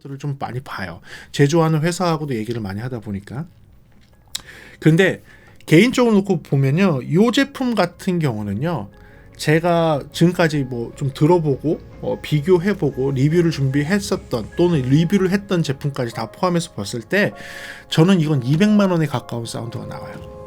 것들을 좀 많이 봐요. 제조하는 회사하고도 얘기를 많이 하다 보니까. 근데 개인적으로 놓고 보면요, 이 제품 같은 경우는요, 제가 지금까지 뭐 좀 들어보고 비교해보고 리뷰를 준비했었던 또는 리뷰를 했던 제품까지 다 포함해서 봤을 때 저는 이건 200만 원에 가까운 사운드가 나와요.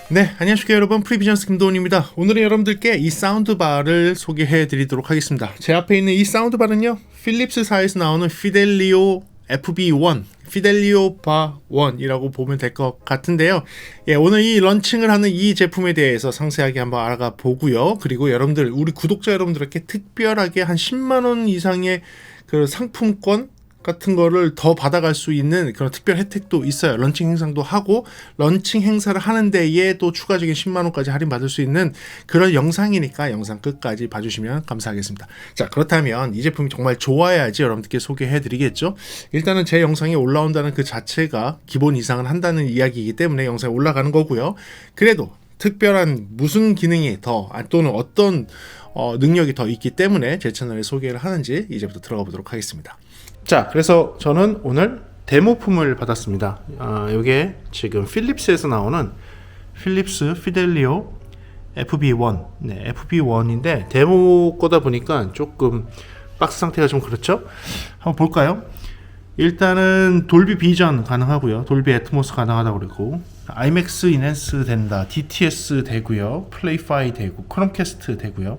네, 안녕하십니까 여러분, 프리비전스 김도훈입니다. 오늘은 여러분들께 이 사운드바를 소개해 드리도록 하겠습니다. 제 앞에 있는 이 사운드바는요, 필립스사에서 나오는 피델리오 FB1, 피델리오 바 1이라고 보면 될 것 같은데요. 예, 오늘 이 런칭을 하는 이 제품에 대해서 상세하게 한번 알아가 보고요. 그리고 여러분들, 우리 구독자 여러분들께 특별하게 한 10만원 이상의 그 상품권 같은 거를 더 받아갈 수 있는 그런 특별 혜택도 있어요. 런칭 행사도 하고, 런칭 행사를 하는 데에 또 추가적인 10만원까지 할인받을 수 있는 그런 영상이니까 영상 끝까지 봐주시면 감사하겠습니다. 자, 그렇다면 이 제품이 정말 좋아야지 여러분들께 소개해드리겠죠. 일단은 제 영상이 올라온다는 그 자체가 기본 이상은 한다는 이야기이기 때문에 영상이 올라가는 거고요. 그래도 특별한 무슨 기능이 더 또는 어떤 능력이 더 있기 때문에 제 채널에 소개를 하는지 이제부터 들어가 보도록 하겠습니다. 자, 그래서 저는 오늘 데모품을 받았습니다. 이게 지금 필립스에서 나오는 필립스 피델리오 FB1, 네, FB1인데 데모 거다 보니까 조금 박스 상태가 좀 그렇죠? 한번 볼까요? 일단은 돌비 비전 가능하고요, 돌비 애트모스 가능하다고 그러고, IMAX 인핸스 된다, DTS 되고요, 플레이파이 되고, 크롬캐스트 되고요.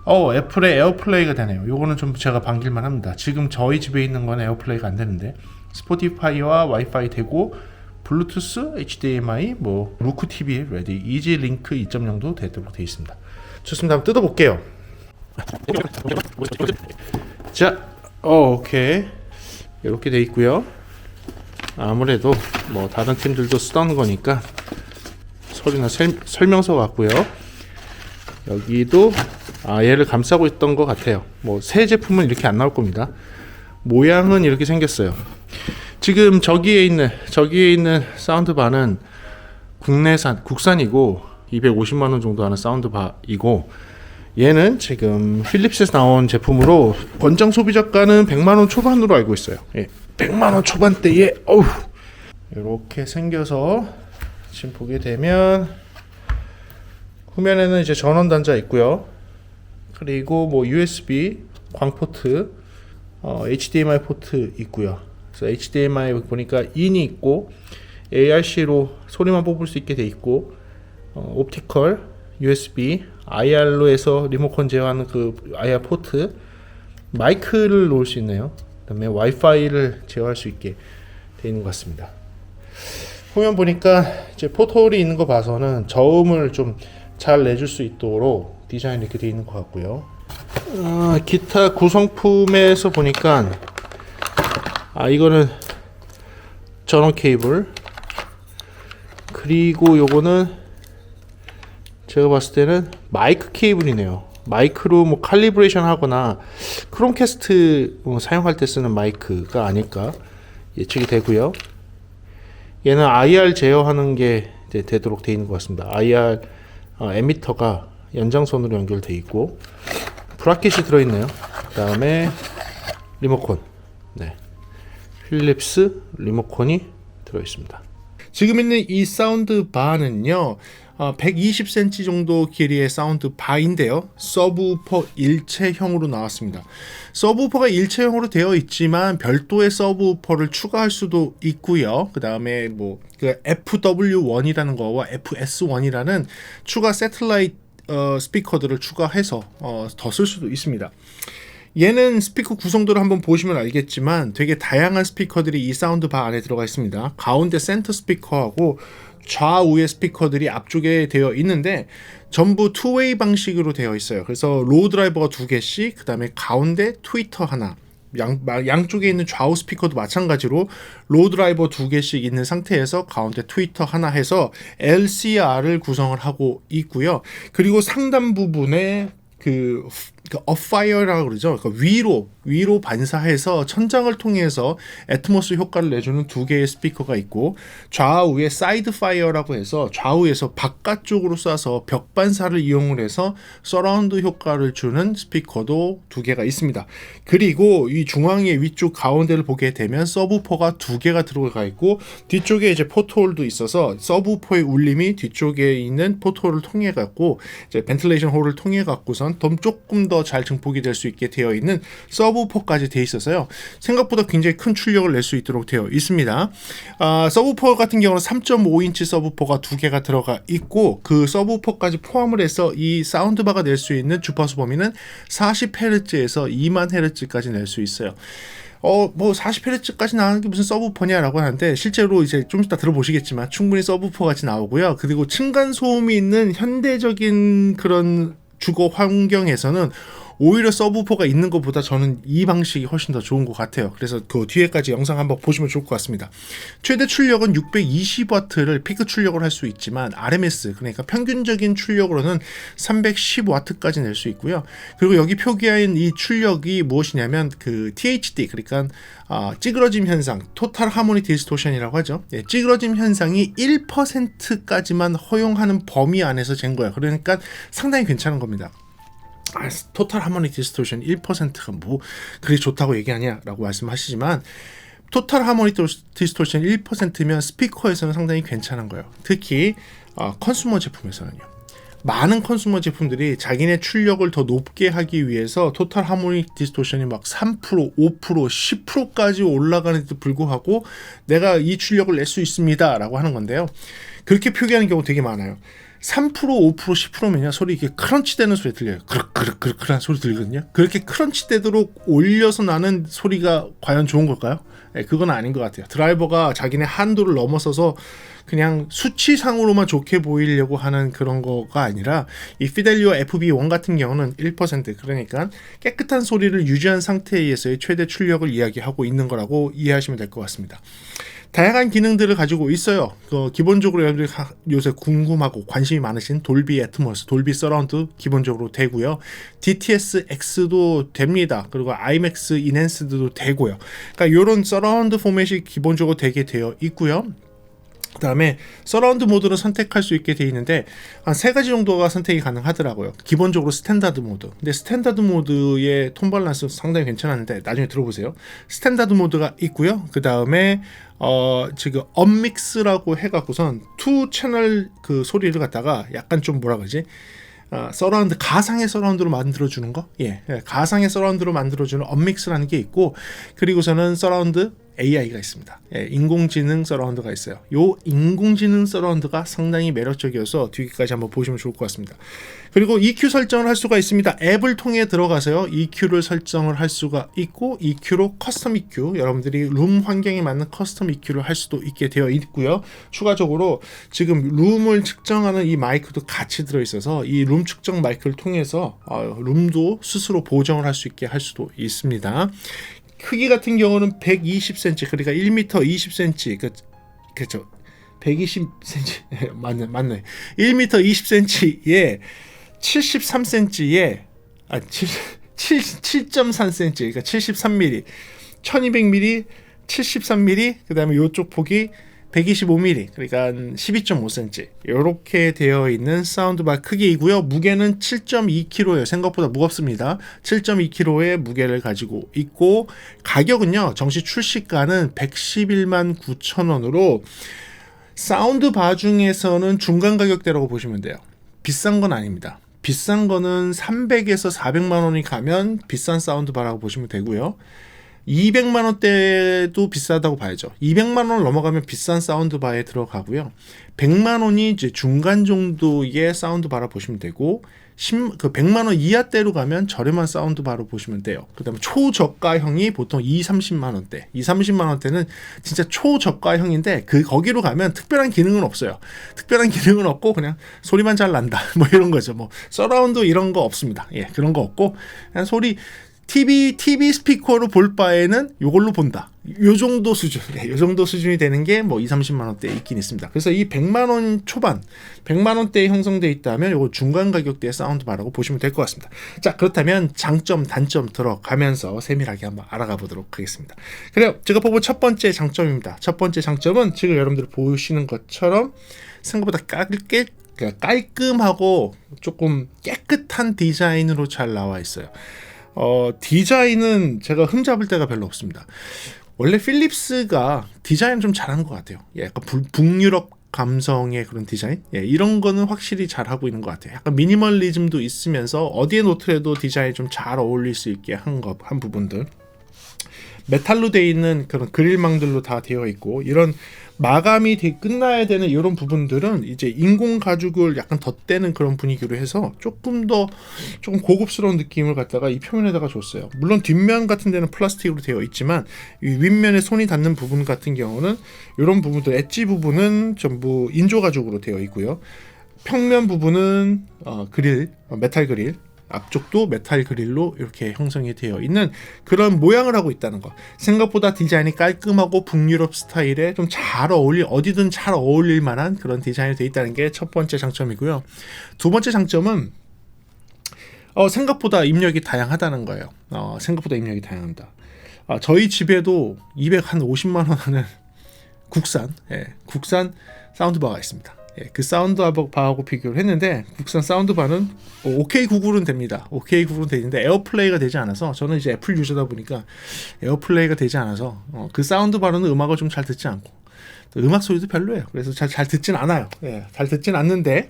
애플의 에어플레이가 되네요. 요거는 좀 제가 반길만 합니다. 지금 저희 집에 있는 건 에어플레이가 안 되는데, 스포티파이와 와이파이 되고, 블루투스, HDMI, 뭐 루크 TV 레디, 이지 링크 2.0도 되도록 되어 있습니다. 좋습니다. 한번 뜯어볼게요. 자, 오케이. 이렇게 되어 있고요. 아무래도 뭐 다른 팀들도 쓰던 거니까 서류나 설명서 같고요. 여기도 얘를 감싸고 있던 것 같아요. 뭐 새 제품은 이렇게 안 나올 겁니다. 모양은 이렇게 생겼어요. 지금 저기에 있는 사운드바는 국산이고 250만 원 정도 하는 사운드바이고, 얘는 지금 필립스에서 나온 제품으로 권장 소비자가는 100만 원 초반으로 알고 있어요. 예, 100만 원 초반대에 이렇게 생겨서 지금 보게 되면 후면에는 이제 전원 단자 있고요. 그리고 뭐 USB 광포트, HDMI 포트 있고요. 그래서 HDMI 보니까 인이 있고, ARC로 소리만 뽑을 수 있게 돼 있고, 옵티컬, USB, IR로 해서 리모컨 제어하는 그 IR 포트, 마이크를 놓을 수 있네요. 그다음에 와이파이를 제어할 수 있게 돼 있는 것 같습니다. 후면 보니까 이제 포트홀이 있는 거 봐서는 저음을 좀 잘 내줄 수 있도록 디자인이 이렇게 되어 있는 것 같고요. 기타 구성품에서 보니까 이거는 전원 케이블, 그리고 요거는 제가 봤을 때는 마이크 케이블이네요. 마이크로 뭐 칼리브레이션 하거나 크롬캐스트 사용할 때 쓰는 마이크가 아닐까 예측이 되고요. 얘는 IR 제어하는 게 되도록 되어 있는 것 같습니다. IR 에미터가 연장선으로 연결되어 있고, 브라켓이 들어있네요. 그 다음에 리모컨, 네, 필립스 리모컨이 들어있습니다. 지금 있는 이 사운드 바는요, 120cm 정도 길이의 사운드 바인데요, 서브우퍼 일체형으로 나왔습니다. 서브우퍼가 일체형으로 되어 있지만 별도의 서브우퍼를 추가할 수도 있고요. 그 다음에 뭐 그 FW1이라는 거와 FS1이라는 추가 새틀라이트 스피커들을 추가해서 더 쓸 수도 있습니다. 얘는 스피커 구성도를 한번 보시면 알겠지만 되게 다양한 스피커들이 이 사운드바 안에 들어가 있습니다. 가운데 센터 스피커하고 좌우의 스피커들이 앞쪽에 되어 있는데 전부 투웨이 방식으로 되어 있어요. 그래서 로우 드라이버가 2개씩, 그 다음에 가운데 트위터 하나, 양쪽에 있는 좌우 스피커도 마찬가지로 로우 드라이버 2개씩 있는 상태에서 가운데 트위터 하나 해서 LCR을 구성을 하고 있고요. 그리고 상단 부분에 그 그러니까 업파이어라고 그러죠. 그러니까 위로 반사해서 천장을 통해서 애트모스 효과를 내주는 두 개의 스피커가 있고, 좌우에 사이드 파이어라고 해서 좌우에서 바깥쪽으로 쏴서 벽 반사를 이용을 해서 서라운드 효과를 주는 스피커도 두 개가 있습니다. 그리고 이 중앙의 위쪽 가운데를 보게 되면 서브우퍼가 두 개가 들어가 있고, 뒤쪽에 이제 포트홀도 있어서 서브우퍼의 울림이 뒤쪽에 있는 포트홀을 통해 갖고 이제 벤틸레이션 홀을 통해 갖고선 조금 더 잘 증폭이 될 수 있게 되어 있는 서브우퍼까지 되어 있어서요. 생각보다 굉장히 큰 출력을 낼 수 있도록 되어 있습니다. 서브우퍼 같은 경우는 3.5인치 서브우퍼가 두 개가 들어가 있고, 그 서브우퍼까지 포함을 해서 이 사운드바가 낼 수 있는 주파수 범위는 40Hz에서 20000Hz까지 낼 수 있어요. 뭐 40Hz까지 나가는 게 무슨 서브우퍼냐라고 하는데, 실제로 이제 좀 이따 들어보시겠지만 충분히 서브우퍼 같이 나오고요. 그리고 층간 소음이 있는 현대적인 그런 주거 환경에서는 오히려 서브우퍼가 있는 것보다 저는 이 방식이 훨씬 더 좋은 것 같아요. 그래서 그 뒤에까지 영상 한번 보시면 좋을 것 같습니다. 최대 출력은 620W를 피크 출력을 할 수 있지만, RMS 그러니까 평균적인 출력으로는 310W까지 낼 수 있고요. 그리고 여기 표기한 이 출력이 무엇이냐면 그 THD, 그러니까 찌그러짐 현상, 토탈 하모니 디스토션이라고 하죠. 예, 찌그러짐 현상이 1%까지만 허용하는 범위 안에서 잰 거예요. 그러니까 상당히 괜찮은 겁니다. 토탈 하모니 디스토션 1%가 뭐 그리 좋다고 얘기하냐라고 말씀하시지만, 토탈 하모니 디스토션 1%면 스피커에서는 상당히 괜찮은 거예요. 특히 컨슈머 제품에서는요. 많은 컨슈머 제품들이 자기네 출력을 더 높게 하기 위해서 토탈 하모니 디스토션이 막 3%, 5%, 10%까지 올라가는데도 불구하고 내가 이 출력을 낼 수 있습니다 라고 하는 건데요. 그렇게 표기하는 경우 되게 많아요. 3%, 5%, 10%면요 소리 이게 크런치 되는 소리 들려요. 그렇한 소리 들거든요. 그렇게 크런치 되도록 올려서 나는 소리가 과연 좋은 걸까요? 네, 그건 아닌 것 같아요. 드라이버가 자기네 한도를 넘어서서 그냥 수치상으로만 좋게 보이려고 하는 그런 거가 아니라, 이 피델리오 FB1 같은 경우는 1%, 그러니까 깨끗한 소리를 유지한 상태에서의 최대 출력을 이야기하고 있는 거라고 이해하시면 될 것 같습니다. 다양한 기능들을 가지고 있어요. 기본적으로 여러분들이 요새 궁금하고 관심이 많으신 돌비 애트모스, 돌비 서라운드 기본적으로 되고요. DTS-X도 됩니다. 그리고 IMAX 인핸스드도 되고요. 그러니까 이런 서라운드 포맷이 기본적으로 되게 되어 있고요. 그 다음에 서라운드 모드를 선택할 수 있게 되어 있는데 한 3가지 정도가 선택이 가능하더라고요. 기본적으로 스탠다드 모드. 근데 스탠다드 모드의 톤 밸런스 상당히 괜찮았는데 나중에 들어보세요. 스탠다드 모드가 있고요. 그 다음에 지금 언믹스라고 해갖고선 2채널 그 소리를 갖다가 약간 좀 뭐라 그러지? 서라운드, 가상의 서라운드로 만들어주는 거? 예, 가상의 서라운드로 만들어주는 언믹스라는 게 있고, 그리고서는 서라운드 AI가 있습니다. 예, 인공지능 서라운드가 있어요. 요 인공지능 서라운드가 상당히 매력적이어서 뒤까지 한번 보시면 좋을 것 같습니다. 그리고 EQ 설정을 할 수가 있습니다. 앱을 통해 들어가서요, EQ를 설정을 할 수가 있고, EQ로 커스텀 EQ, 여러분들이 룸 환경에 맞는 커스텀 EQ를 할 수도 있게 되어 있고요. 추가적으로 지금 룸을 측정하는 이 마이크도 같이 들어있어서 이 룸 측정 마이크를 통해서 룸도 스스로 보정을 할 수 있게 할 수도 있습니다. 크기 같은 경우는 120cm, 그러니까 1m 20cm, 그렇죠. 120cm 맞네. 1m 20cm에 73cm에 7.3cm, 그러니까 73mm, 1200mm, 73mm, 그 다음에 이쪽 폭이 125mm, 그러니까 12.5cm 이렇게 되어 있는 사운드바 크기이고요. 무게는 7.2kg예요. 생각보다 무겁습니다. 7.2kg의 무게를 가지고 있고, 가격은요, 정시 출시가는 111만 9천원으로 사운드바 중에서는 중간 가격대라고 보시면 돼요. 비싼 건 아닙니다. 비싼 거는 300에서 400만 원이 가면 비싼 사운드바라고 보시면 되고요. 200만 원대도 비싸다고 봐야죠. 200만 원을 넘어가면 비싼 사운드바에 들어가고요. 100만 원이 이제 중간 정도의 사운드바라 보시면 되고, 100만 원 이하대로 가면 저렴한 사운드바로 보시면 돼요. 그 다음에 초저가형이 보통 2-30만 원대. 2-30만 원대는 진짜 초저가형인데, 거기로 가면 특별한 기능은 없어요. 특별한 기능은 없고 그냥 소리만 잘 난다. 뭐 이런 거죠. 뭐 서라운드 이런 거 없습니다. 예, 그런 거 없고 그냥 소리 TV 스피커로 볼 바에는 요걸로 본다. 요 정도 수준, 요 정도 수준이 되는 게 뭐 2-30만 원대에 있긴 있습니다. 그래서 이 100만 원 초반, 100만 원대에 형성되어 있다면 요거 중간 가격대의 사운드바라고 보시면 될 것 같습니다. 자, 그렇다면 장점, 단점 들어가면서 세밀하게 한번 알아가 보도록 하겠습니다. 그래요. 제가 보고 첫 번째 장점입니다. 첫 번째 장점은 지금 여러분들 보시는 것처럼 생각보다 깔끔하고 조금 깨끗한 디자인으로 잘 나와 있어요. 디자인은 제가 흠잡을 데가 별로 없습니다. 원래 필립스가 디자인 좀 잘하는 것 같아요. 약간 북유럽 감성의 그런 디자인? 이런 거는 확실히 잘하고 있는 것 같아요. 약간 미니멀리즘도 있으면서 어디에 놓더라도 디자인이 좀 잘 어울릴 수 있게 한 부분들. 메탈로 되어 있는 그런 그릴망들로 다 되어 있고, 이런 마감이 끝나야 되는 이런 부분들은 이제 인공 가죽을 약간 덧대는 그런 분위기로 해서 조금 고급스러운 느낌을 갖다가 이 표면에다가 줬어요. 물론 뒷면 같은 데는 플라스틱으로 되어 있지만 이 윗면에 손이 닿는 부분 같은 경우는 이런 부분들, 엣지 부분은 전부 인조 가죽으로 되어 있고요. 평면 부분은 메탈 그릴, 앞쪽도 메탈 그릴로 이렇게 형성이 되어 있는 그런 모양을 하고 있다는 거. 생각보다 디자인이 깔끔하고 북유럽 스타일에 좀 잘 어디든 잘 어울릴 만한 그런 디자인이 되어 있다는 게 첫 번째 장점이고요. 두 번째 장점은 생각보다 입력이 다양하다는 거예요. 생각보다 입력이 다양합니다. 저희 집에도 250만 원 하는 국산 사운드바가 있습니다. 그 사운드바하고 비교를 했는데 국산 사운드바는 OK 구글은 됩니다. OK 구글은 되는데 에어플레이가 되지 않아서, 저는 이제 애플 유저다 보니까 에어플레이가 되지 않아서 그 사운드바로는 음악을 좀 잘 듣지 않고 음악 소리도 별로예요. 그래서 잘 듣진 않아요. 잘 듣진 않는데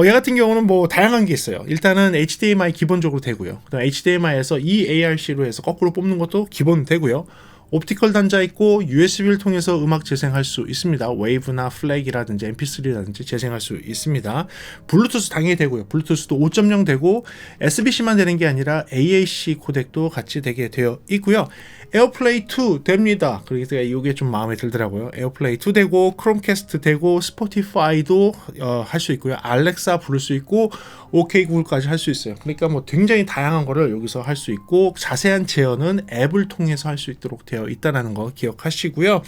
얘 같은 경우는 뭐 다양한 게 있어요. 일단은 HDMI 기본적으로 되고요. 그다음 HDMI에서 eARC로 해서 거꾸로 뽑는 것도 기본 되고요. 옵티컬 단자 있고 USB를 통해서 음악 재생할 수 있습니다. 웨이브나 플래그라든지 MP3라든지 재생할 수 있습니다. 블루투스 당연히 되고요. 블루투스도 5.0 되고 SBC만 되는 게 아니라 AAC 코덱도 같이 되게 되어 있고요. 에어플레이 2 됩니다. 그래서 이게 좀 마음에 들더라고요. 에어플레이 2 되고 크롬캐스트 되고 스포티파이도 할 수 있고요. 알렉사 부를 수 있고 OK 구글까지 할 수 있어요. 그러니까 뭐 굉장히 다양한 거를 여기서 할 수 있고, 자세한 제어는 앱을 통해서 할 수 있도록 되어 있다는 거 기억하시고요.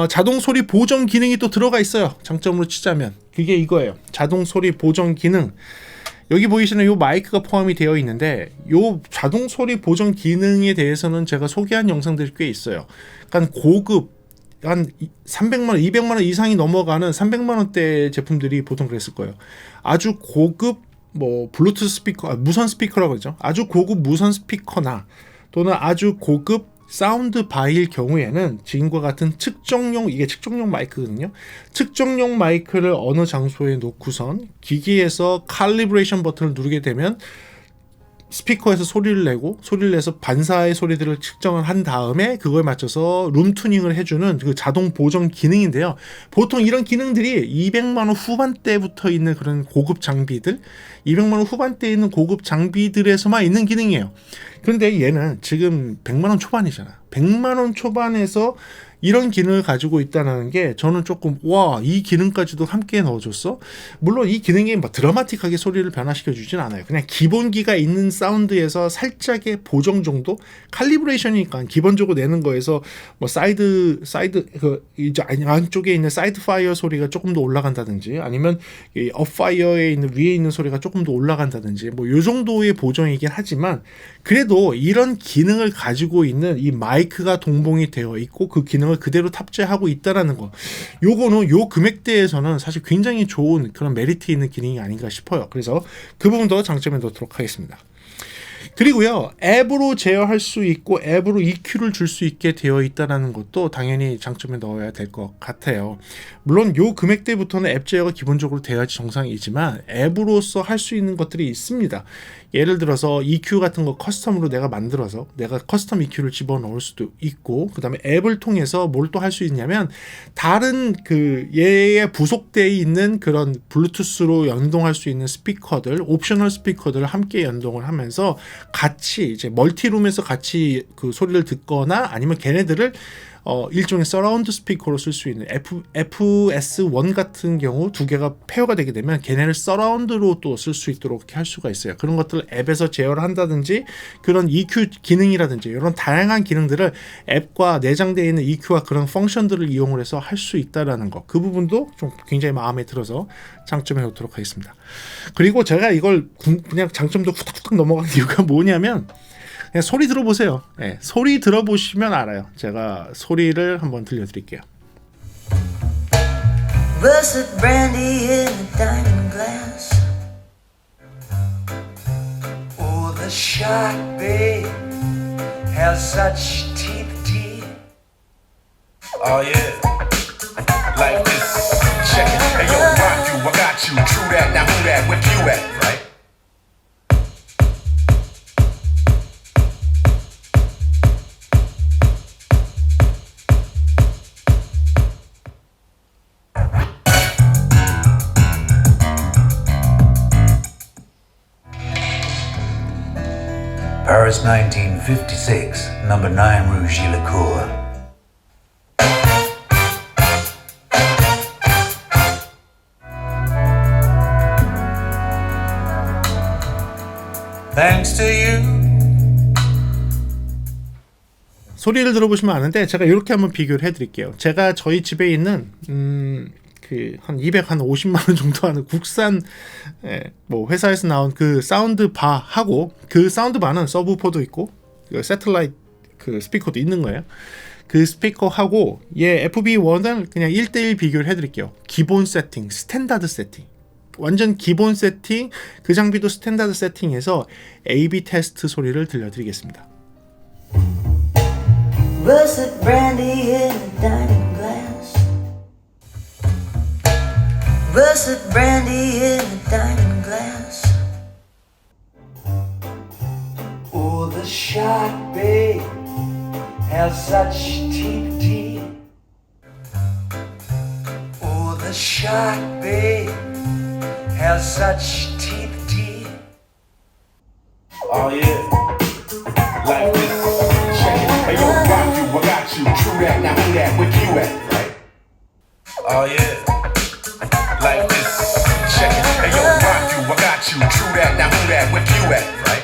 자동 소리 보정 기능이 또 들어가 있어요. 장점으로 치자면 그게 이거예요. 자동 소리 보정 기능. 여기 보이시는 이 마이크가 포함이 되어 있는데, 이 자동 소리 보정 기능에 대해서는 제가 소개한 영상들이 꽤 있어요. 그러니까 고급 한 300만 원, 200만 원 이상이 넘어가는 300만 원대 제품들이 보통 그랬을 거예요. 아주 고급 뭐 블루투스 스피커, 무선 스피커라고 그러죠. 아주 고급 무선 스피커나 또는 아주 고급 사운드 바일 경우에는 지금과 같은 이게 측정용 마이크거든요. 측정용 마이크를 어느 장소에 놓고선 기기에서 칼리브레이션 버튼을 누르게 되면 스피커에서 소리를 내서 반사의 소리들을 측정을 한 다음에 그거에 맞춰서 룸 투닝을 해주는 그 자동 보정 기능인데요. 보통 이런 기능들이 200만 원 후반대부터 있는 그런 고급 장비들, 200만 원 후반대에 있는 고급 장비들에서만 있는 기능이에요. 그런데 얘는 지금 100만 원 초반이잖아. 100만 원 초반에서 이런 기능을 가지고 있다는 게 저는 조금 이 기능까지도 함께 넣어줬어? 물론 이 기능이 뭐 드라마틱하게 소리를 변화시켜 주진 않아요. 그냥 기본기가 있는 사운드에서 살짝의 보정 정도? 칼리브레이션이니까 기본적으로 내는 거에서 뭐 안쪽에 있는 사이드 파이어 소리가 조금 더 올라간다든지, 아니면 이 업파이어에 있는 위에 있는 소리가 조금 더 올라간다든지, 뭐 요 정도의 보정이긴 하지만 그래도 이런 기능을 가지고 있는 이 마이크가 동봉이 되어 있고 그 기능을 그대로 탑재하고 있다라는 거, 요거는 요 금액대에서는 사실 굉장히 좋은 그런 메리트 있는 기능이 아닌가 싶어요. 그래서 그 부분도 장점에 넣도록 하겠습니다. 그리고요, 앱으로 제어할 수 있고 앱으로 EQ를 줄 수 있게 되어 있다는 것도 당연히 장점에 넣어야 될 것 같아요. 물론 요 금액대부터는 앱 제어가 기본적으로 돼야지 정상이지만 앱으로서 할 수 있는 것들이 있습니다. 예를 들어서 EQ 같은 거 커스텀으로 내가 만들어서 내가 커스텀 EQ를 집어넣을 수도 있고, 그 다음에 앱을 통해서 뭘 또 할 수 있냐면 다른 얘에 부속되어 있는 그런 블루투스로 연동할 수 있는 스피커들, 옵셔널 스피커들을 함께 연동을 하면서 같이 이제 멀티룸에서 같이 그 소리를 듣거나 아니면 걔네들을 일종의 서라운드 스피커로 쓸 수 있는 FS1 같은 경우 두 개가 페어가 되게 되면 걔네를 서라운드로 또 쓸 수 있도록 할 수가 있어요. 그런 것들을 앱에서 제어를 한다든지 그런 EQ 기능이라든지 이런 다양한 기능들을 앱과 내장되어 있는 EQ와 그런 펑션들을 이용을 해서 할 수 있다라는 거, 그 부분도 좀 굉장히 마음에 들어서 장점해 놓도록 하겠습니다. 그리고 제가 이걸 그냥 장점도 후딱후딱 넘어가는 이유가 뭐냐면 그냥 소리 들어보세요. 네, 소리 들어보시면 알아요. 제가 소리를 한번 들려드릴게요. Russet brandy in a diamond glass. Oh, the shark, babe, has such teeth, teeth. Oh yeah, like this. Check it. Hey yo, rock you, I got you. True that. Now who that? Where you at? Right. Paris 1956, number 9 Rue Gillicourt. Thanks to you. 소리를 들어보시면 아는데 제가 이렇게 한번 비교를 해드릴게요. 제가 저희 집에 있는 한 250만 원 정도 하는 국산 뭐 회사에서 나온 그 사운드 바하고, 그 사운드 바는 서브우퍼도 있고 그 새틀라이트 그 스피커도 있는 거예요. 그 스피커하고 얘 FB1을 그냥 1대1 비교를 해드릴게요. 기본 세팅, 스탠다드 세팅, 완전 기본 세팅, 그 장비도 스탠다드 세팅해서 A/B 테스트 소리를 들려드리겠습니다. Russet brandy in a diamond glass. Russet brandy in a diamond glass. Oh, the shark, babe, has such teeth, teeth. Oh, the shark, babe, has such teeth, teeth. Oh yeah, like this. Check it. Hey yo, rock you, I got you. True that. Now who that? Where you at? Right. Oh yeah, like this. Check it. Hey yo, rock you, I got you. True that. Now who that? Where you at? Right.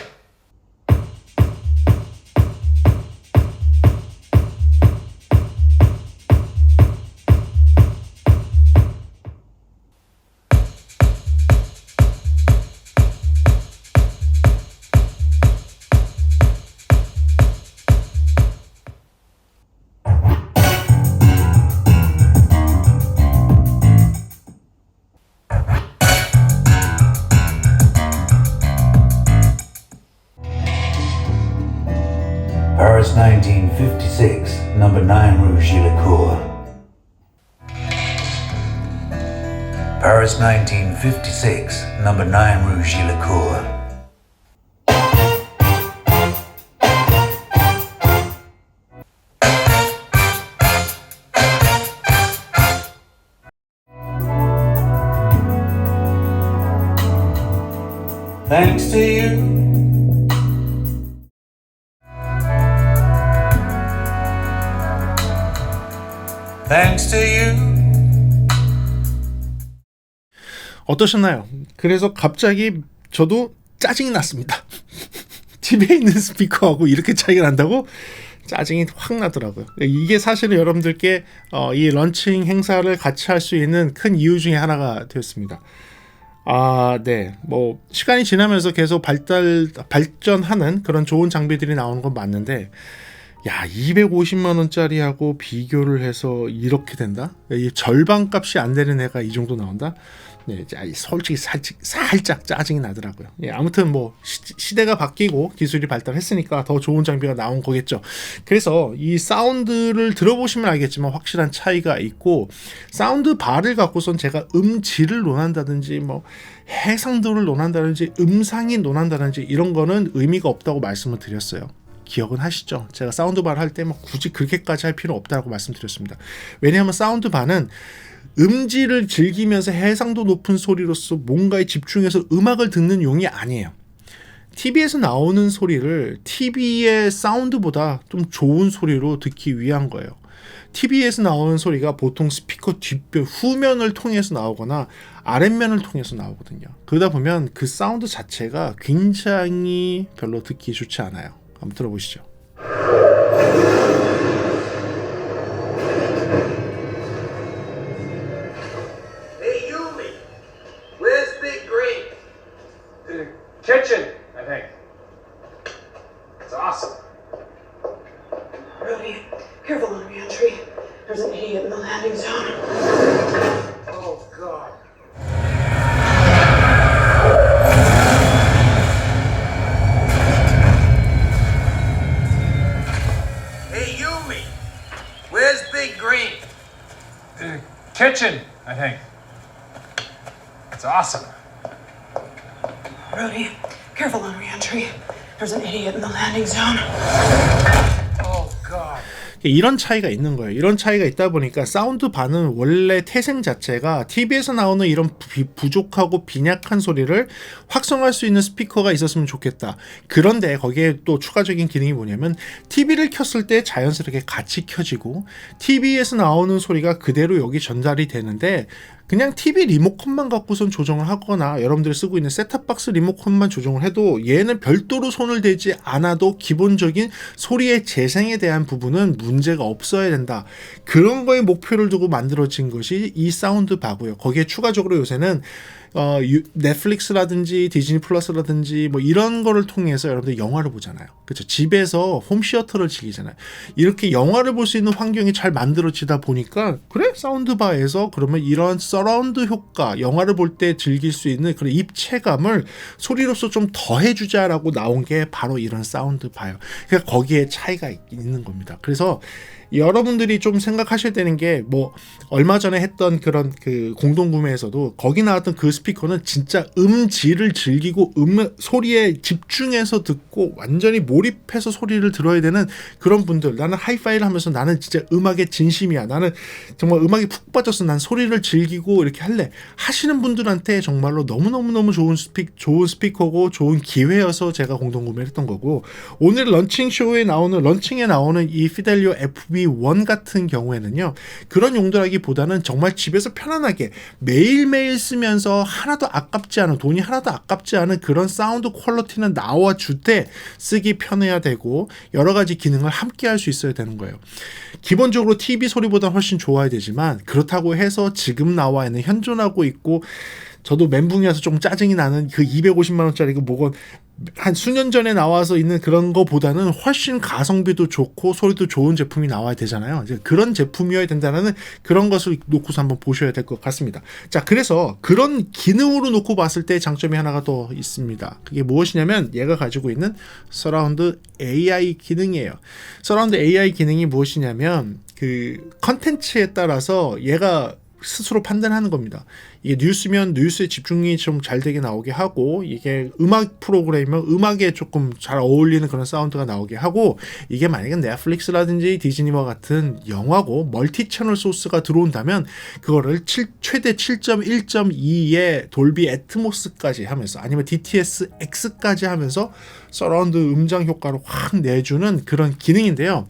Paris 1956, number 9 Rue Gillicourt. Paris 1956, number 9 Rue Gillicourt. Thanks to you. Thanks to you. 어떠셨나요? 그래서 갑자기 저도 짜증이 났습니다. 집에 있는 스피커하고 이렇게 차이가 난다고 짜증이 확 나더라고요. 이게 사실은 여러분들께 이 런칭 행사를 같이 할 수 있는 큰 이유 중에 하나가 되었습니다. 네. 뭐 시간이 지나면서 계속 발전하는 그런 좋은 장비들이 나오는 건 맞는데, 야, 250만 원짜리하고 비교를 해서 이렇게 된다? 이 절반 값이 안 되는 애가 이 정도 나온다? 네, 솔직히 살짝 짜증이 나더라고요. 예, 아무튼 뭐 시대가 바뀌고 기술이 발달했으니까 더 좋은 장비가 나온 거겠죠. 그래서 이 사운드를 들어보시면 알겠지만 확실한 차이가 있고, 사운드 바를 갖고선 제가 음질을 논한다든지 뭐 해상도를 논한다든지 음상이 논한다든지 이런 거는 의미가 없다고 말씀을 드렸어요. 기억은 하시죠? 제가 사운드바를 할 때 뭐 굳이 그렇게까지 할 필요 없다고 말씀드렸습니다. 왜냐하면 사운드바는 음질을 즐기면서 해상도 높은 소리로서 뭔가에 집중해서 음악을 듣는 용이 아니에요. TV에서 나오는 소리를 TV의 사운드보다 좀 좋은 소리로 듣기 위한 거예요. TV에서 나오는 소리가 보통 스피커 뒷면 후면을 통해서 나오거나 아랫면을 통해서 나오거든요. 그러다 보면 그 사운드 자체가 굉장히 별로 듣기 좋지 않아요. 한번 들어보시죠. Hey, Yumi, where's Big Green? The kitchen, I think. It's awesome. Rudy, careful on re-entry. There's an idiot in the landing zone. Oh, God. Hey, Yumi, where's Big Green? The kitchen, I think. It's awesome. Rudy, careful on re-entry. There's an idiot in the landing zone. Oh, God. 이런 차이가 있는 거예요. 이런 차이가 있다 보니까 사운드 바는 원래 태생 자체가 TV에서 나오는 이런 부족하고 빈약한 소리를 확성할 수 있는 스피커가 있었으면 좋겠다. 그런데 거기에 또 추가적인 기능이 뭐냐면 TV를 켰을 때 자연스럽게 같이 켜지고 TV에서 나오는 소리가 그대로 여기 전달이 되는데 그냥 TV 리모컨만 갖고선 조정을 하거나 여러분들이 쓰고 있는 셋탑박스 리모컨만 조정을 해도 얘는 별도로 손을 대지 않아도 기본적인 소리의 재생에 대한 부분은 문제가 없어야 된다. 그런 거에 목표를 두고 만들어진 것이 이 사운드 바고요. 거기에 추가적으로 요새는 넷플릭스라든지 디즈니 플러스라든지 뭐 이런 거를 통해서 여러분들 영화를 보잖아요. 그렇죠? 집에서 홈시어터를 즐기잖아요. 이렇게 영화를 볼 수 있는 환경이 잘 만들어지다 보니까 그래? 사운드바에서 그러면 이런 서라운드 효과, 영화를 볼 때 즐길 수 있는 그런 입체감을 소리로서 좀 더해주자라고 나온 게 바로 이런 사운드바예요. 그러니까 거기에 차이가 있는 겁니다. 그래서 여러분들이 좀 생각하셔야 되는 게 뭐 얼마 전에 했던 그런 그 공동구매에서도 거기 나왔던 그 스피커는 진짜 음질을 즐기고 소리에 집중해서 듣고 완전히 몰입해서 소리를 들어야 되는 그런 분들, 나는 하이파이를 하면서 나는 진짜 음악에 진심이야, 나는 정말 음악에 푹 빠졌어, 난 소리를 즐기고 이렇게 할래 하시는 분들한테 정말로 너무너무너무 좋은 스피커고 좋은 기회여서 제가 공동구매를 했던 거고, 오늘 런칭에 나오는 이 피델리오 FB1 같은 경우에는요 그런 용도라기보다는 정말 집에서 편안하게 매일매일 쓰면서 하나도 아깝지 않은, 돈이 하나도 아깝지 않은 그런 사운드 퀄리티는 나와줄 때 쓰기 편해야 되고 여러 가지 기능을 함께 할 수 있어야 되는 거예요. 기본적으로 TV 소리보다 훨씬 좋아야 되지만 그렇다고 해서 지금 나와 있는 현존하고 있고 저도 멘붕이라서 좀 짜증이 나는 그 250만 원짜리 그 뭐건 한 수년 전에 나와서 있는 그런 거보다는 훨씬 가성비도 좋고 소리도 좋은 제품이 나와야 되잖아요. 이제 그런 제품이어야 된다는 그런 것을 놓고서 한번 보셔야 될 것 같습니다. 자, 그래서 그런 기능으로 놓고 봤을 때 장점이 하나가 더 있습니다. 그게 무엇이냐면 얘가 가지고 있는 서라운드 AI 기능이에요. 서라운드 AI 기능이 무엇이냐면 그 컨텐츠에 따라서 얘가 스스로 판단하는 겁니다. 이게 뉴스면 뉴스에 집중이 좀 잘 되게 나오게 하고, 이게 음악 프로그램이면 음악에 조금 잘 어울리는 그런 사운드가 나오게 하고, 이게 만약에 넷플릭스라든지 디즈니와 같은 영화고 멀티 채널 소스가 들어온다면 그거를 최대 7.1.2의 돌비 애트모스까지 하면서 아니면 DTS X까지 하면서 서라운드 음장 효과를 확 내주는 그런 기능인데요.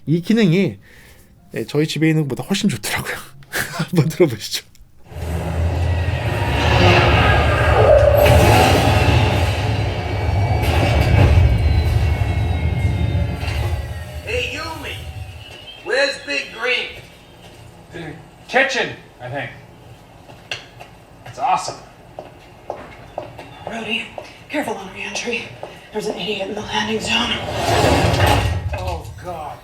이 기능이 저희 집에 있는 것보다 훨씬 좋더라고요. 한번 들어보시죠. Hey, Yumi, where's Big Green? The kitchen, I think. It's awesome. Rudy, careful on re-entry. There's an idiot in the landing zone. Oh, God.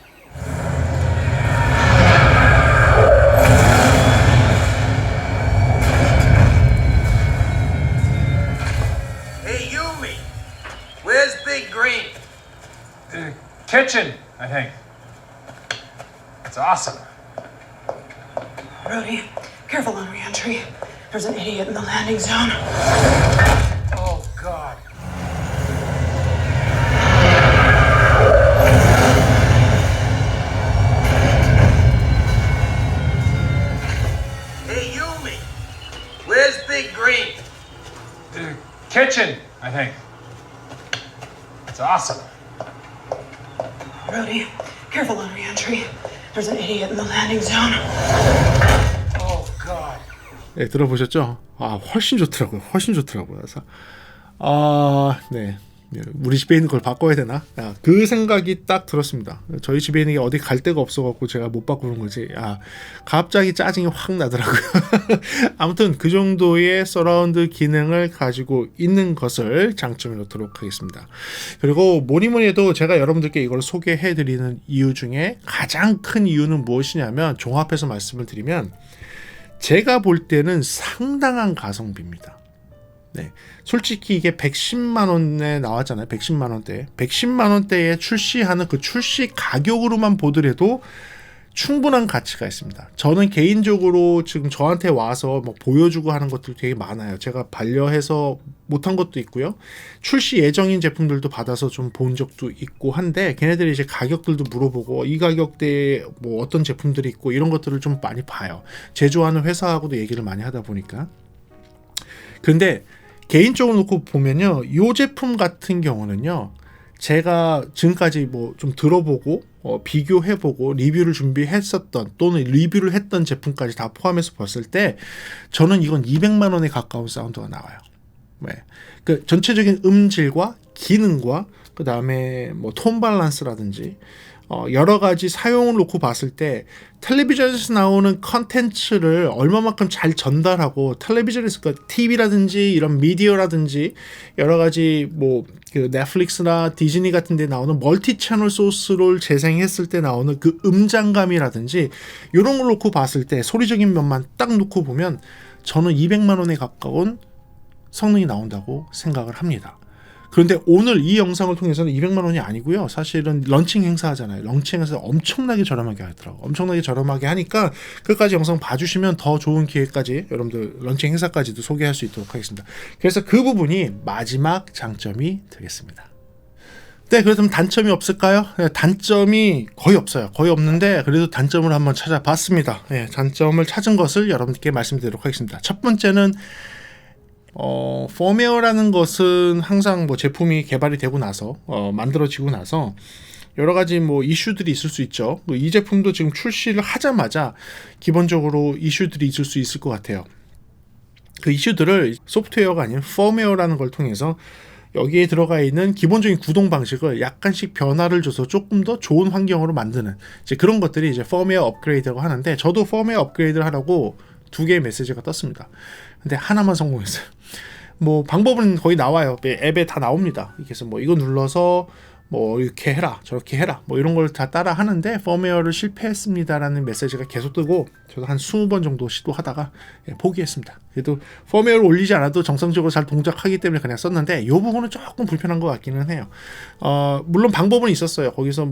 Hey, Yumi, where's Big Green? The kitchen, I think. It's awesome. Rudy, careful on re-entry. There's an idiot in the landing zone. Oh, God. Hey, Yumi, where's Big Green? The kitchen, I think. It's awesome. Rudy, careful on re-entry. There's an idiot in the landing zone. Oh, God. 네, 들어보셨죠? 아, 훨씬 좋더라고요. 그래서 네. 우리 집에 있는 걸 바꿔야 되나? 그 생각이 딱 들었습니다. 저희 집에 있는 게 어디 갈 데가 없어갖고 제가 못 바꾸는 거지. 갑자기 짜증이 확 나더라고요. 아무튼 그 정도의 서라운드 기능을 가지고 있는 것을 장점에 놓도록 하겠습니다. 그리고 뭐니 해도 제가 여러분들께 이걸 소개해드리는 이유 중에 가장 큰 이유는 무엇이냐면, 종합해서 말씀을 드리면, 제가 볼 때는 상당한 가성비입니다. 네, 솔직히 이게 110만 원에 나왔잖아요. 110만 원대. 110만 원대에 출시하는 그 출시 가격으로만 보더라도 충분한 가치가 있습니다. 저는 개인적으로 지금 저한테 와서 뭐 보여주고 하는 것들 되게 많아요. 제가 반려해서 못한 것도 있고요. 출시 예정인 제품들도 받아서 좀 본 적도 있고 한데, 걔네들이 이제 가격들도 물어보고 이 가격대에 뭐 어떤 제품들이 있고 이런 것들을 좀 많이 봐요. 제조하는 회사하고도 얘기를 많이 하다 보니까. 근데 개인적으로 놓고 보면요, 이 제품 같은 경우는요, 제가 지금까지 뭐 좀 들어보고 비교해보고 리뷰를 준비했었던 또는 리뷰를 했던 제품까지 다 포함해서 봤을 때 저는 이건 200만 원에 가까운 사운드가 나와요. 네. 그 전체적인 음질과 기능과 그 다음에 뭐 톤 밸런스라든지 여러 가지 사용을 놓고 봤을 때 텔레비전에서 나오는 컨텐츠를 얼마만큼 잘 전달하고, 텔레비전에서 그 TV라든지 이런 미디어라든지 여러 가지 뭐 그 넷플릭스나 디즈니 같은 데 나오는 멀티 채널 소스를 재생했을 때 나오는 그 음장감이라든지 이런 걸 놓고 봤을 때, 소리적인 면만 딱 놓고 보면 저는 200만 원에 가까운 성능이 나온다고 생각을 합니다. 그런데 오늘 이 영상을 통해서는 200만 원이 아니고요. 사실은 런칭 행사 하잖아요. 런칭 행사 엄청나게 저렴하게 하더라고요. 엄청나게 저렴하게 하니까 끝까지 영상 봐주시면 더 좋은 기회까지, 여러분들 런칭 행사까지도 소개할 수 있도록 하겠습니다. 그래서 그 부분이 마지막 장점이 되겠습니다. 네, 그렇다면 단점이 없을까요? 네, 단점이 거의 없어요. 거의 없는데 그래도 단점을 한번 찾아봤습니다. 네, 단점을 찾은 것을 여러분께 말씀드리도록 하겠습니다. 첫 번째는 펌웨어라는 것은 항상 뭐 제품이 개발이 되고 나서 만들어지고 나서 여러 가지 뭐 이슈들이 있을 수 있죠. 이 제품도 지금 출시를 하자마자 기본적으로 이슈들이 있을 수 있을 것 같아요. 그 이슈들을 소프트웨어가 아닌 펌웨어라는 걸 통해서 여기에 들어가 있는 기본적인 구동 방식을 약간씩 변화를 줘서 조금 더 좋은 환경으로 만드는 이제 그런 것들이 이제 펌웨어 업그레이드라고 하는데, 저도 펌웨어 업그레이드를 하라고 2개의 메시지가 떴습니다. 근데 하나만 성공했어요. 뭐 방법은 거의 나와요. 앱에 다 나옵니다. 그래서 뭐 이거 눌러서 뭐 이렇게 해라 저렇게 해라 뭐 이런 걸 다 따라 하는데 펌웨어를 실패했습니다라는 메시지가 계속 뜨고, 저도 한 20번 정도 시도하다가 포기했습니다. 그래도 펌웨어를 올리지 않아도 정상적으로 잘 동작하기 때문에 그냥 썼는데, 이 부분은 조금 불편한 것 같기는 해요. 물론 방법은 있었어요. 거기서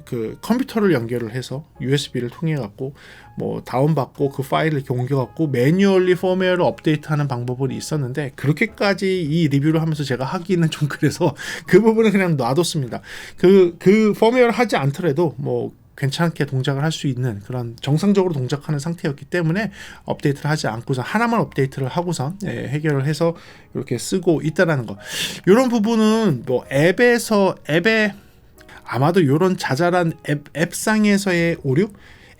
그 컴퓨터를 연결을 해서 USB를 통해 갖고 뭐 다운받고 그 파일을 이렇게 옮겨갖고 매뉴얼리 펌웨어를 업데이트하는 방법은 있었는데, 그렇게까지 이 리뷰를 하면서 제가 하기는 좀 그래서 그 부분은 그냥 놔뒀습니다. 그 펌웨어를 하지 않더라도 뭐 괜찮게 동작을 할 수 있는 그런 정상적으로 동작하는 상태였기 때문에 업데이트를 하지 않고서 하나만 업데이트를 하고선 해결을 해서 이렇게 쓰고 있다라는 거. 이런 부분은 뭐 앱에 아마도 이런 자잘한 앱상에서의 오류?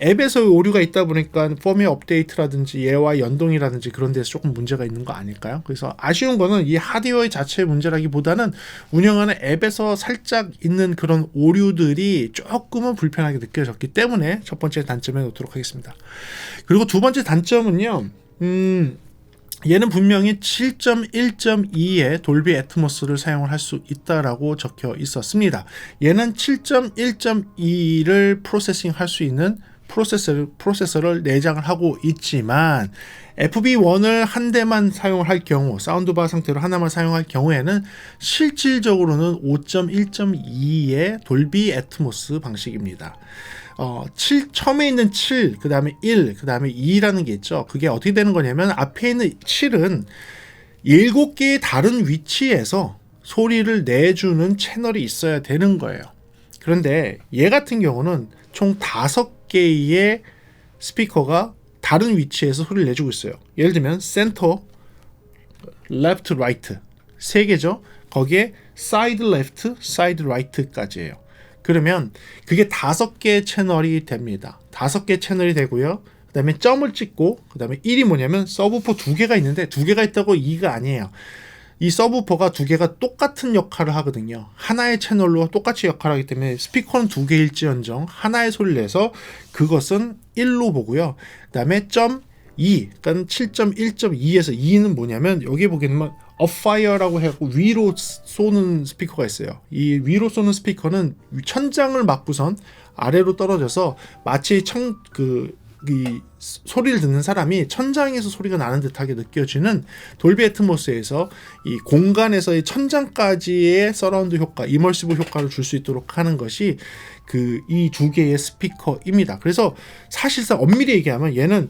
앱에서의 오류가 있다 보니까 펌웨어 업데이트라든지 얘와 연동이라든지 그런 데서 조금 문제가 있는 거 아닐까요? 그래서 아쉬운 거는 이 하드웨어 자체의 문제라기보다는 운영하는 앱에서 살짝 있는 그런 오류들이 조금은 불편하게 느껴졌기 때문에 첫 번째 단점에 놓도록 하겠습니다. 그리고 두 번째 단점은요, 얘는 분명히 7.1.2의 돌비 애트모스를 사용을 할 수 있다라고 적혀 있었습니다. 얘는 7.1.2를 프로세싱 할 수 있는 프로세서를 내장을 하고 있지만, FB1을 한 대만 사용을 할 경우, 사운드바 상태로 하나만 사용할 경우에는 실질적으로는 5.1.2의 돌비 애트모스 방식입니다. 7, 처음에 있는 7, 그 다음에 1, 그 다음에 2라는 게 있죠. 그게 어떻게 되는 거냐면, 앞에 있는 7은 7개의 다른 위치에서 소리를 내주는 채널이 있어야 되는 거예요. 그런데 얘 같은 경우는 총 5개의 스피커가 다른 위치에서 소리를 내주고 있어요. 예를 들면 센터, 레프트, 라이트 3개죠. 거기에 사이드 레프트, 사이드 라이트까지예요. 그러면 그게 5개 채널이 됩니다. 5개 채널이 되고요. 그 다음에 점을 찍고 그 다음에 1이 뭐냐면 서브우퍼 2개가 있는데 2개가 있다고 2가 아니에요. 이 서브우퍼가 2개가 똑같은 역할을 하거든요. 하나의 채널로 똑같이 역할을 하기 때문에 스피커는 2개일지언정 하나의 소리를 내서 그것은 1로 보고요. 그 다음에 점 2, 그러니까 7.1.2에서 2는 뭐냐면 여기 보기에는 업파이어라고 해갖고 위로 쏘는 스피커가 있어요. 이 위로 쏘는 스피커는 천장을 막고선 아래로 떨어져서 마치 이 소리를 듣는 사람이 천장에서 소리가 나는 듯하게 느껴지는 돌비 애트모스에서 이 공간에서의 천장까지의 서라운드 효과, 이머시브 효과를 줄 수 있도록 하는 것이 이 2개의 스피커입니다. 그래서 사실상 엄밀히 얘기하면 얘는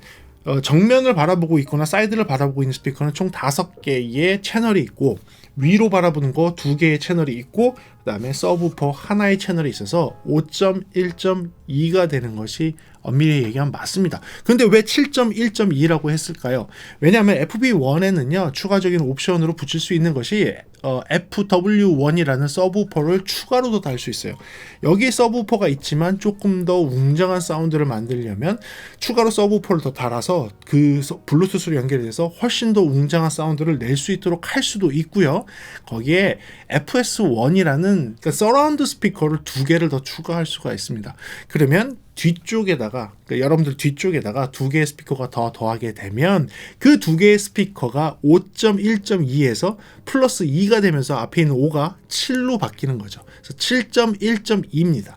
정면을 바라보고 있거나 사이드를 바라보고 있는 스피커는 총 5개의 채널이 있고 위로 바라보는 거 2개의 채널이 있고 그 다음에 서브우퍼 하나의 채널이 있어서 5.1.2가 되는 것이 엄밀히 얘기하면 맞습니다. 근데 왜 7.1.2라고 했을까요? 왜냐하면 FB1에는요 추가적인 옵션으로 붙일 수 있는 것이 FW1이라는 서브우퍼를 추가로도 달 수 있어요. 여기 서브우퍼가 있지만 조금 더 웅장한 사운드를 만들려면 추가로 서브우퍼를 더 달아서 그 블루투스로 연결해서 훨씬 더 웅장한 사운드를 낼 수 있도록 할 수도 있고요. 거기에 FS1이라는 그러니까 서라운드 스피커를 2개를 더 추가할 수가 있습니다. 그러면 뒤쪽에다가 그러니까 여러분들 뒤쪽에다가 2개의 스피커가 더 더하게 되면 그 2개의 스피커가 5.1.2에서 플러스 2가 되면서 앞에 있는 5가 7로 바뀌는 거죠. 그래서 7.1.2입니다.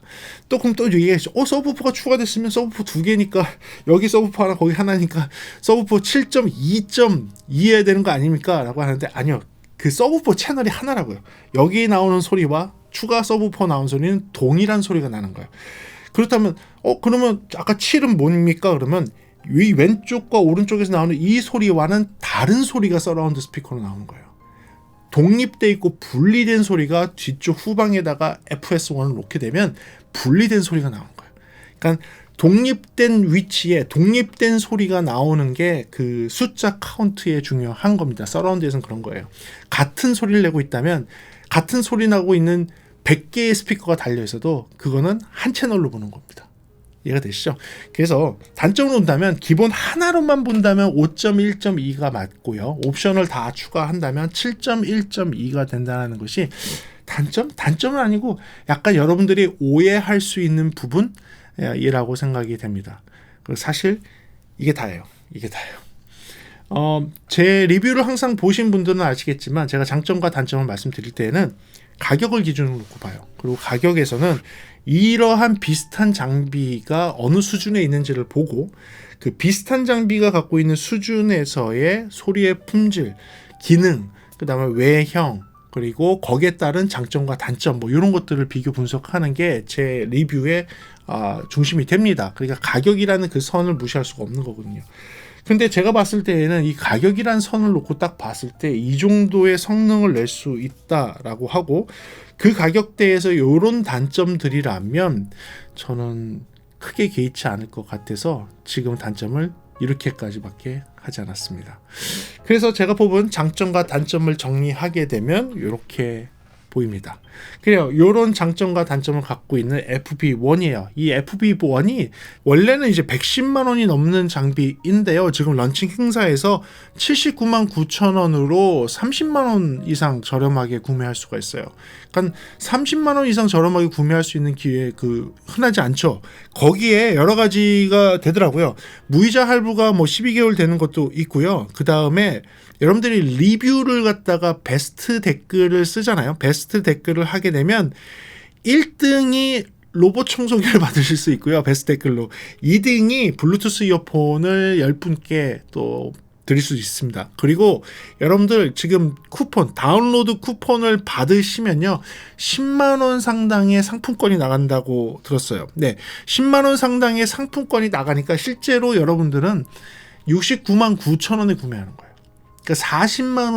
또 그럼 또 얘기하시죠. 서브우퍼가 추가됐으면 서브우퍼 2개니까 여기 서브우퍼 하나 거기 하나니까 서브우퍼 7.2.2해야 되는 거 아닙니까? 라고 하는데 아니요. 그 서브우퍼 채널이 하나라고요. 여기 나오는 소리와 추가 서브우퍼 나오는 소리는 동일한 소리가 나는 거예요. 그렇다면 그러면 아까 7은 뭡니까? 그러면 이 왼쪽과 오른쪽에서 나오는 이 소리와는 다른 소리가 서라운드 스피커로 나오는 거예요. 독립돼 있고 분리된 소리가 뒤쪽 후방에다가 FS1을 놓게 되면 분리된 소리가 나오는 거예요. 그러니까 독립된 위치에 독립된 소리가 나오는 게 그 숫자 카운트에 중요한 겁니다. 서라운드에서는 그런 거예요. 같은 소리를 내고 있다면 같은 소리 나고 있는 100개의 스피커가 달려 있어도 그거는 한 채널로 보는 겁니다. 이해가 되시죠? 그래서 단점으로 본다면 기본 하나로만 본다면 5.1.2가 맞고요. 옵션을 다 추가한다면 7.1.2가 된다는 것이 단점은 아니고 약간 여러분들이 오해할 수 있는 부분이라고 생각이 됩니다. 그리고 사실 이게 다예요. 제 리뷰를 항상 보신 분들은 아시겠지만 제가 장점과 단점을 말씀드릴 때에는 가격을 기준으로 놓고 봐요. 그리고 가격에서는 이러한 비슷한 장비가 어느 수준에 있는지를 보고 그 비슷한 장비가 갖고 있는 수준에서의 소리의 품질, 기능, 그 다음에 외형, 그리고 거기에 따른 장점과 단점 이런 것들을 비교 분석하는 게 제 리뷰의 중심이 됩니다. 그러니까 가격이라는 그 선을 무시할 수가 없는 거거든요. 근데 제가 봤을 때에는 이 가격이란 선을 놓고 딱 봤을 때 이 정도의 성능을 낼 수 있다라고 하고 그 가격대에서 이런 단점들이라면 저는 크게 개의치 않을 것 같아서 지금 단점을 이렇게까지밖에 하지 않았습니다. 그래서 제가 뽑은 장점과 단점을 정리하게 되면 이렇게 보입니다. 그래요. 이런 장점과 단점을 갖고 있는 FB1이에요. 이 FB1이 원래는 이제 110만 원이 넘는 장비인데요. 지금 런칭 행사에서 79만 9천 원으로 30만 원 이상 저렴하게 구매할 수가 있어요. 그러니까 30만 원 이상 저렴하게 구매할 수 있는 기회 흔하지 않죠. 거기에 여러 가지가 되더라고요. 무이자 할부가 12개월 되는 것도 있고요. 그 다음에 여러분들이 리뷰를 갖다가 베스트 댓글을 쓰잖아요. 베스트 댓글을 하게 되면 1등이 로봇 청소기를 받으실 수 있고요. 베스트 댓글로 2등이 블루투스 이어폰을 10분께 또 드릴 수 있습니다. 그리고 여러분들 지금 쿠폰 다운로드 쿠폰을 받으시면요 10만원 상당의 상품권이 나간다고 들었어요. 네, 10만원 상당의 상품권이 나가니까 실제로 여러분들은 69만 9천 원에 구매하는 거예요. 그러니까 40만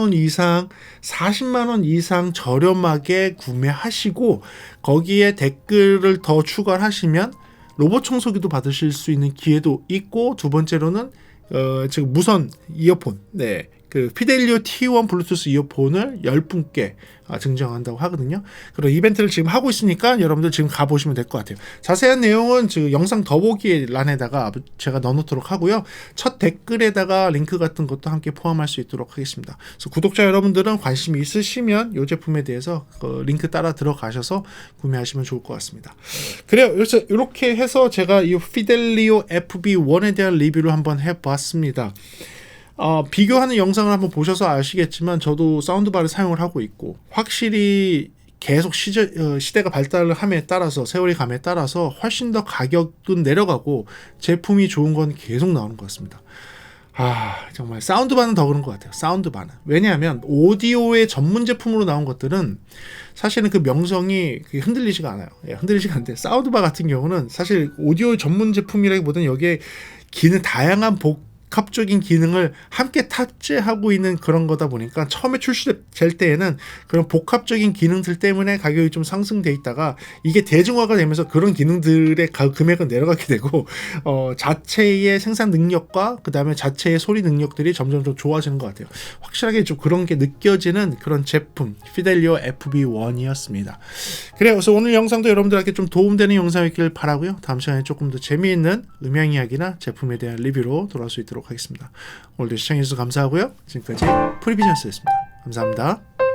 원 이상 저렴하게 구매하시고 거기에 댓글을 더 추가하시면 로봇 청소기도 받으실 수 있는 기회도 있고 두 번째로는 지금 무선 이어폰 그 피델리오 T1 블루투스 이어폰을 10분께 증정한다고 하거든요. 그런 이벤트를 지금 하고 있으니까 여러분들 지금 가보시면 될 것 같아요. 자세한 내용은 영상 더보기 란에다가 제가 넣어놓도록 하고요. 첫 댓글에다가 링크 같은 것도 함께 포함할 수 있도록 하겠습니다. 그래서 구독자 여러분들은 관심이 있으시면 이 제품에 대해서 그 링크 따라 들어가셔서 구매하시면 좋을 것 같습니다. 그래요. 그래서 이렇게 해서 제가 이 피델리오 FB1에 대한 리뷰를 한번 해봤습니다. 비교하는 영상을 한번 보셔서 아시겠지만 저도 사운드바를 사용을 하고 있고 확실히 계속 시대가 발달을 함에 따라서 세월이 감에 따라서 훨씬 더 가격은 내려가고 제품이 좋은 건 계속 나오는 것 같습니다. 정말 사운드바는 더 그런 것 같아요. 사운드바는. 왜냐하면 오디오의 전문 제품으로 나온 것들은 사실은 그 명성이 흔들리지가 않아요. 흔들리지가 않는데 사운드바 같은 경우는 사실 오디오 전문 제품이라기보다는 여기에 다양한 복합적인 기능을 함께 탑재하고 있는 그런 거다 보니까 처음에 출시될 때에는 그런 복합적인 기능들 때문에 가격이 좀 상승돼 있다가 이게 대중화가 되면서 그런 기능들의 금액은 내려가게 되고 자체의 생산 능력과 그 다음에 자체의 소리 능력들이 점점 좀 좋아지는 것 같아요. 확실하게 좀 그런 게 느껴지는 그런 제품 피델리오 FB1이었습니다. 그래요. 그래서 오늘 영상도 여러분들에게 좀 도움되는 영상이길 바라고요. 다음 시간에 조금 더 재미있는 음향 이야기나 제품에 대한 리뷰로 돌아올 수 있도록 하겠습니다. 오늘도 시청해주셔서 감사하고요. 지금까지 프리비전스였습니다. 감사합니다.